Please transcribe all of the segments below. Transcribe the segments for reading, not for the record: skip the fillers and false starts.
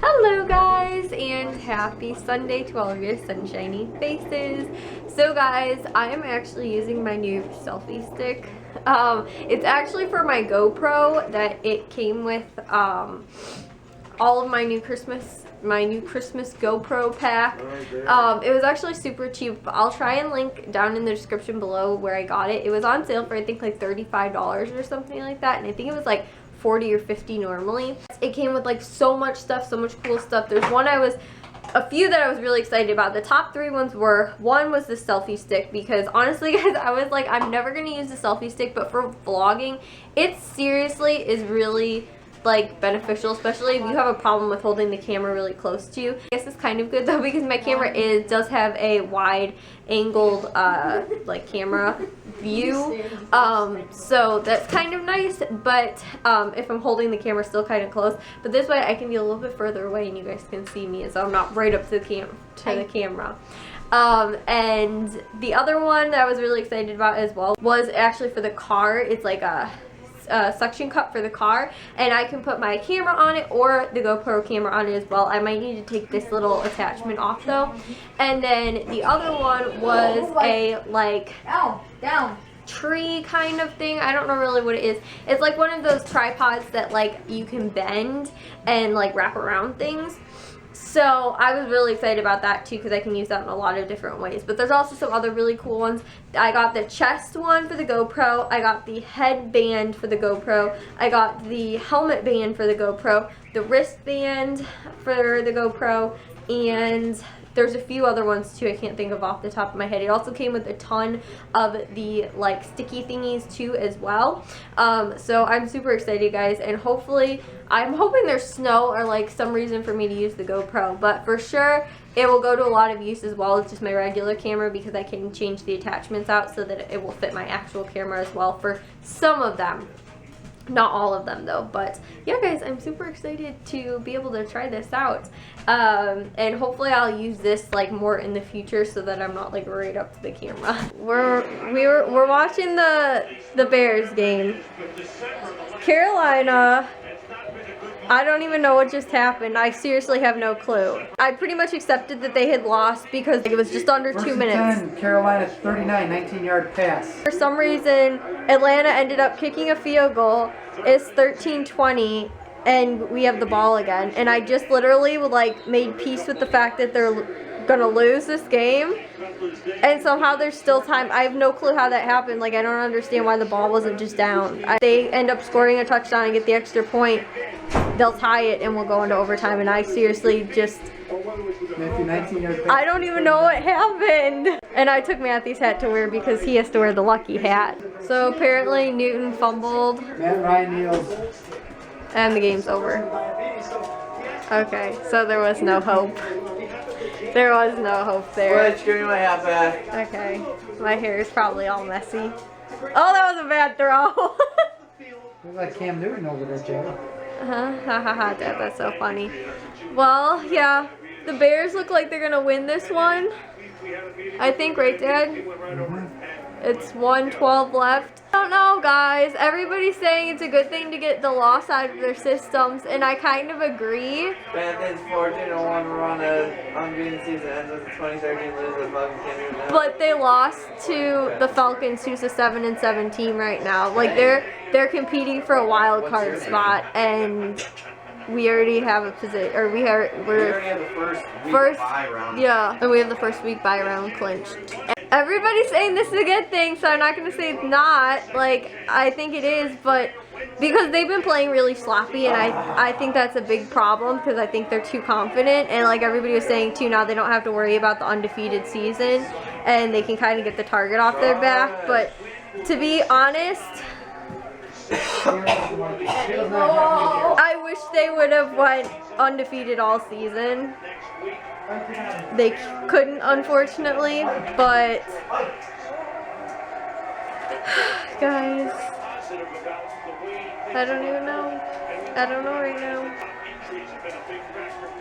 Hello guys, and happy Sunday to all of your sunshiny faces. So guys, I am actually using my new selfie stick. It's actually for my GoPro that it came with all of my new Christmas GoPro pack. It was actually super cheap. I'll try and link down in the description below where I got it. It was on sale for I think like $35 or something like that, and I think it was like 40 or 50 normally. It came with like so much stuff, so much cool stuff. There's a few that I was really excited about. The top three ones were, one was the selfie stick, because honestly guys, I was like, I'm never gonna use the selfie stick, but for vlogging, it seriously is really like beneficial, especially if you have a problem with holding the camera really close to you. I guess it's kind of good though, because my camera does have a wide angled like camera view, so that's kind of nice, but if I'm holding the camera still kind of close, but this way I can be a little bit further away and you guys can see me, so I'm not right up to the camera. And the other one that I was really excited about as well was actually for the car. It's like a suction cup for the car, and I can put my camera on it or the GoPro camera on it as well. I might need to take this little attachment off though. And then the other one was a like tree kind of thing. I don't know really what it is. It's like one of those tripods that like you can bend and like wrap around things. So I was really excited about that too, because I can use that in a lot of different ways. But there's also some other really cool ones. I got the chest one for the GoPro. I got the headband for the GoPro. I got the helmet band for the GoPro. The wristband for the GoPro. And there's a few other ones too I can't think of off the top of my head. It also came with a ton of the like sticky thingies too as well. So I'm super excited guys, and hopefully I'm hoping there's snow or like some reason for me to use the GoPro, but for sure it will go to a lot of use as well as just my regular camera, because I can change the attachments out so that it will fit my actual camera as well for some of them. Not all of them though, but yeah guys, I'm super excited to be able to try this out, and hopefully I'll use this like more in the future so that I'm not like right up to the camera. We're watching the Bears game. Carolina, I don't even know what just happened. I seriously have no clue. I pretty much accepted that they had lost because it was just under 2 minutes. 10, Carolina 39, 19-yard pass. For some reason, Atlanta ended up kicking a field goal. It's 13-20, and we have the ball again. And I just literally like made peace with the fact that they're gonna lose this game, and somehow there's still time. I have no clue how that happened. Like, I don't understand why the ball wasn't just down. They end up scoring a touchdown and get the extra point. They'll tie it and we'll go into overtime, and I seriously just I don't even know what happened. And I took Matthew's hat to wear because he has to wear the lucky hat. So apparently Newton fumbled. Matt Ryan kneels. And the game's over. Okay, so there was no hope. There was no hope there. Wait, give me my hat back. Okay, my hair is probably all messy. Oh, that was a bad throw. Looks like Cam Newton over there, Joe. Dad, that's so funny. Well, yeah, the Bears look like they're gonna win this one. I think, right, Dad? It's 1:12 left. I don't know, guys. Everybody's saying it's a good thing to get the loss out of their systems, and I kind of agree. Panthers 14-1 run an unbeaten season ends with the 2013 lose to the Falcons. But they lost to the Falcons, who's a 7-7 team right now. Like, they're competing for a wild card spot, and we already have a position, or we already have the first bye round. Yeah, and we have the first week bye round clinched. Everybody's saying this is a good thing, so I'm not going to say it's not. Like, I think it is, but because they've been playing really sloppy, and I think that's a big problem, because I think they're too confident, and like everybody was saying too, now they don't have to worry about the undefeated season, and they can kind of get the target off their back. But to be honest, I wish they would have went undefeated all season. They couldn't, unfortunately, but guys, I don't even know. I don't know right now.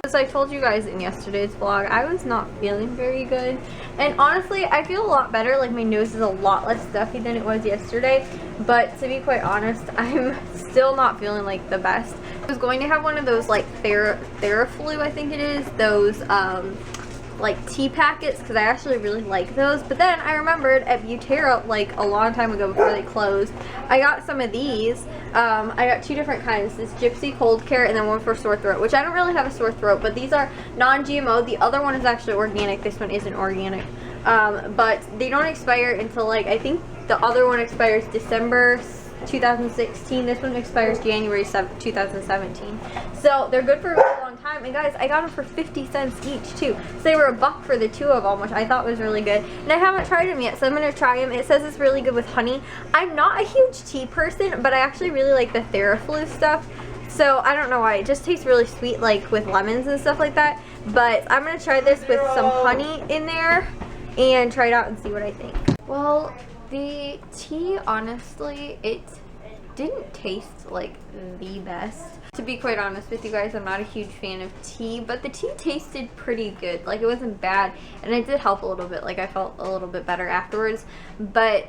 As I told you guys in yesterday's vlog, I was not feeling very good, and honestly I feel a lot better. Like my nose is a lot less stuffy than it was yesterday, but to be quite honest, I'm still not feeling like the best. I was going to have one of those like Theraflu, I think it is, those like tea packets, because I actually really like those, but then I remembered at Butera like a long time ago before they closed, I got some of these. I got two different kinds, this Gypsy Cold Care and then one for sore throat, which I don't really have a sore throat, but these are non-GMO. The other one is actually organic, this one isn't organic, but they don't expire until like, I think the other one expires December 2016. This one expires January 7th, 2017. So they're good for a really long time. And guys, I got them for 50 cents each too. So they were $1 for the two of them, which I thought was really good. And I haven't tried them yet, so I'm going to try them. It says it's really good with honey. I'm not a huge tea person, but I actually really like the Theraflu stuff. So I don't know why. It just tastes really sweet, like with lemons and stuff like that. But I'm going to try this with some honey in there and try it out and see what I think. Well, the tea, honestly, it didn't taste like the best. To be quite honest with you guys, I'm not a huge fan of tea, but the tea tasted pretty good. Like, it wasn't bad, and it did help a little bit. Like, I felt a little bit better afterwards, but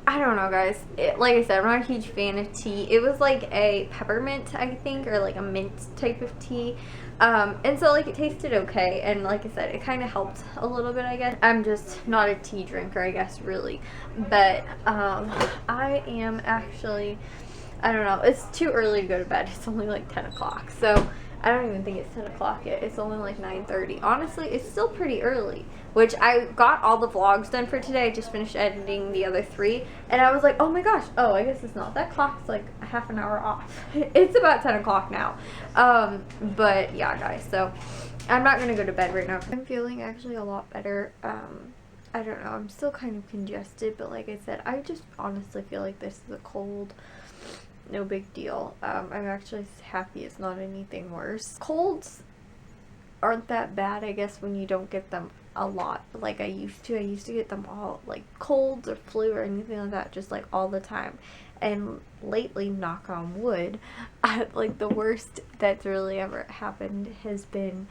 I don't know, guys. Like I said, I'm not a huge fan of tea. It was like a peppermint, I think, or like a mint type of tea. And so like it tasted okay, and like I said, it kind of helped a little bit, I guess. I'm just not a tea drinker, I guess, really. But I am actually, I don't know, it's too early to go to bed. It's only like 10 o'clock, so I don't even think it's 10 o'clock yet. It's only like 9:30. Honestly, it's still pretty early, which I got all the vlogs done for today. I just finished editing the other 3, and I was like, oh my gosh, oh, I guess it's not. That clock's like a half an hour off. It's about 10 o'clock now. But yeah, guys, so I'm not going to go to bed right now. I'm feeling actually a lot better. I don't know. I'm still kind of congested, but like I said, I just honestly feel like this is a cold. No big deal. I'm actually happy it's not anything worse. Colds aren't that bad, I guess, when you don't get them a lot like I used to. I used to get them all, like colds or flu or anything like that, just like all the time. And lately, knock on wood, like the worst that's really ever happened has been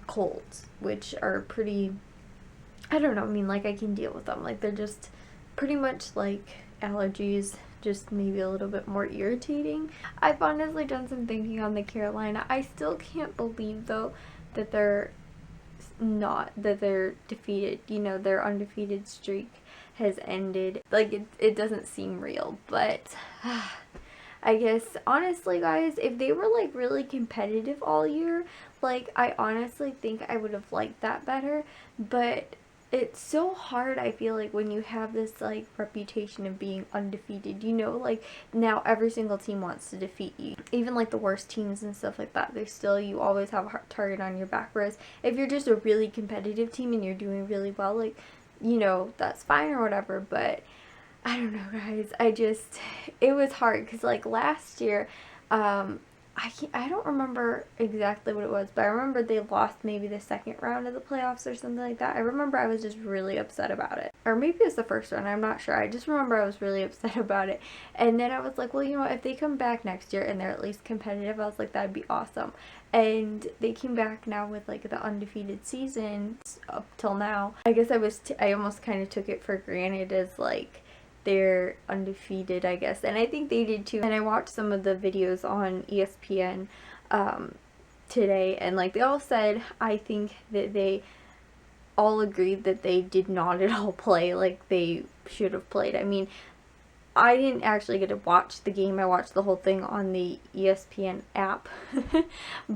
colds, which are pretty, I don't know, I mean, like I can deal with them. Like they're just pretty much like allergies, just maybe a little bit more irritating. I've honestly done some thinking on the Carolina. I still can't believe though that they're defeated. You know, their undefeated streak has ended. Like it doesn't seem real, but I guess honestly, guys, if they were like really competitive all year, like I honestly think I would have liked that better. But it's so hard, I feel like, when you have this like reputation of being undefeated, you know, like now every single team wants to defeat you, even like the worst teams and stuff like that. You always have a target on your back, whereas if you're just a really competitive team and you're doing really well, like, you know, that's fine or whatever. But I don't know, guys, it was hard because like last year, I don't remember exactly what it was, but I remember they lost maybe the second round of the playoffs or something like that. I remember I was just really upset about it. Or maybe it was the first round, I'm not sure. I just remember I was really upset about it. And then I was like, well, you know what, if they come back next year and they're at least competitive, I was like, that'd be awesome. And they came back now with like the undefeated season up till now. I guess I almost kind of took it for granted as like, they're undefeated, I guess, and I think they did too. And I watched some of the videos on ESPN today, and like they all said, I think that they all agreed that they did not at all play like they should have played. I mean, I didn't actually get to watch the game. I watched the whole thing on the ESPN app,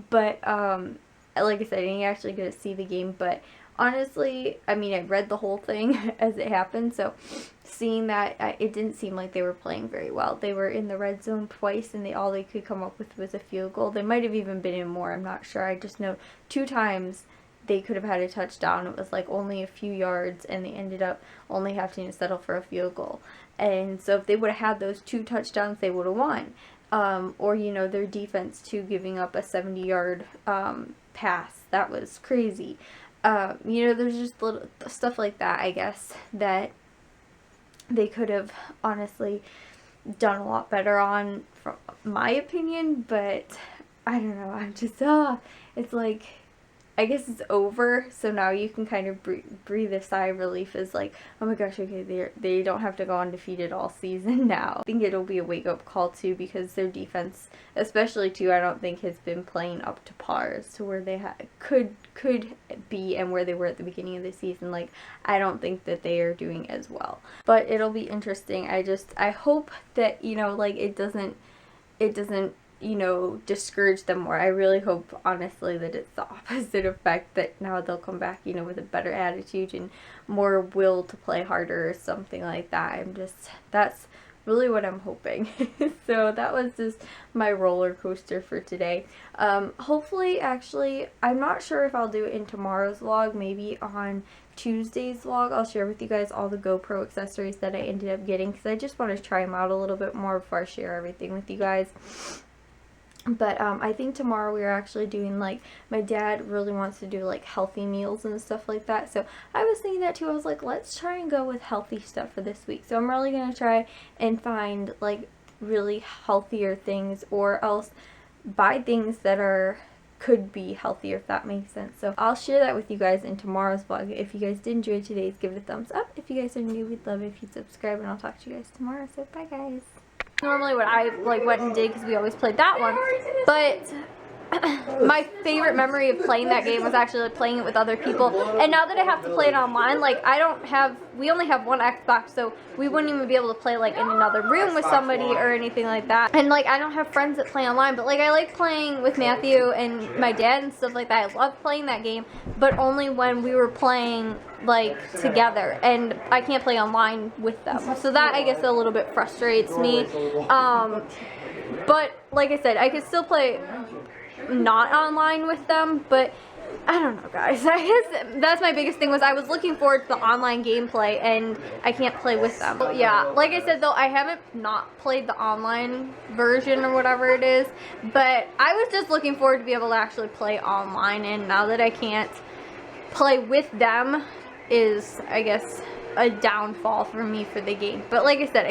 but like I said, I didn't actually get to see the game. But honestly, I mean, I read the whole thing as it happened, so seeing that, it didn't seem like they were playing very well. They were in the red zone twice, and all they could come up with was a field goal. They might have even been in more, I'm not sure. I just know 2 times they could have had a touchdown. It was like only a few yards, and they ended up only having to settle for a field goal. And so if they would have had those 2 touchdowns, they would have won. Or, you know, their defense too, giving up a 70-yard pass. That was crazy. You know, there's just little stuff like that, I guess, that they could have honestly done a lot better on, from my opinion. But I don't know, I'm just, it's like, I guess it's over, so now you can kind of breathe a sigh of relief. Is like, oh my gosh, okay, they don't have to go undefeated all season now. I think it'll be a wake-up call too, because their defense, especially too, I don't think has been playing up to par as to where they could be and where they were at the beginning of the season. Like, I don't think that they are doing as well. But it'll be interesting. I hope that, you know, like, it doesn't you know, discourage them more. I really hope, honestly, that it's the opposite effect, that now they'll come back, you know, with a better attitude and more will to play harder or something like that. That's really what I'm hoping. So that was just my roller coaster for today. Hopefully, actually, I'm not sure if I'll do it in tomorrow's vlog, maybe on Tuesday's vlog. I'll share with you guys all the GoPro accessories that I ended up getting, because I just want to try them out a little bit more before I share everything with you guys. But I think tomorrow we are actually doing, like, my dad really wants to do, like, healthy meals and stuff like that. So I was thinking that too. I was like, let's try and go with healthy stuff for this week. So I'm really going to try and find, like, really healthier things, or else buy things that could be healthier, if that makes sense. So I'll share that with you guys in tomorrow's vlog. If you guys did enjoy today's, give it a thumbs up. If you guys are new, we'd love it if you'd subscribe, and I'll talk to you guys tomorrow. So bye, guys. Normally what I like went and did, because we always played that one, but my favorite memory of playing that game was actually, like, playing it with other people. And now that I have to play it online, like, we only have one Xbox, so we wouldn't even be able to play, like, in another room with somebody or anything like that. And, like, I don't have friends that play online, but, like, I like playing with Matthew and my dad and stuff like that. I love playing that game, but only when we were playing, like, together, and I can't play online with them. So that, I guess, a little bit frustrates me. But like I said, I could still play not online with them, but I don't know, guys. I guess that's my biggest thing, was I was looking forward to the online gameplay, and I can't play with them. But yeah, like I said though, I haven't not played the online version or whatever it is, but I was just looking forward to be able to actually play online, and now that I can't play with them is, I guess, a downfall for me for the game. But like I said,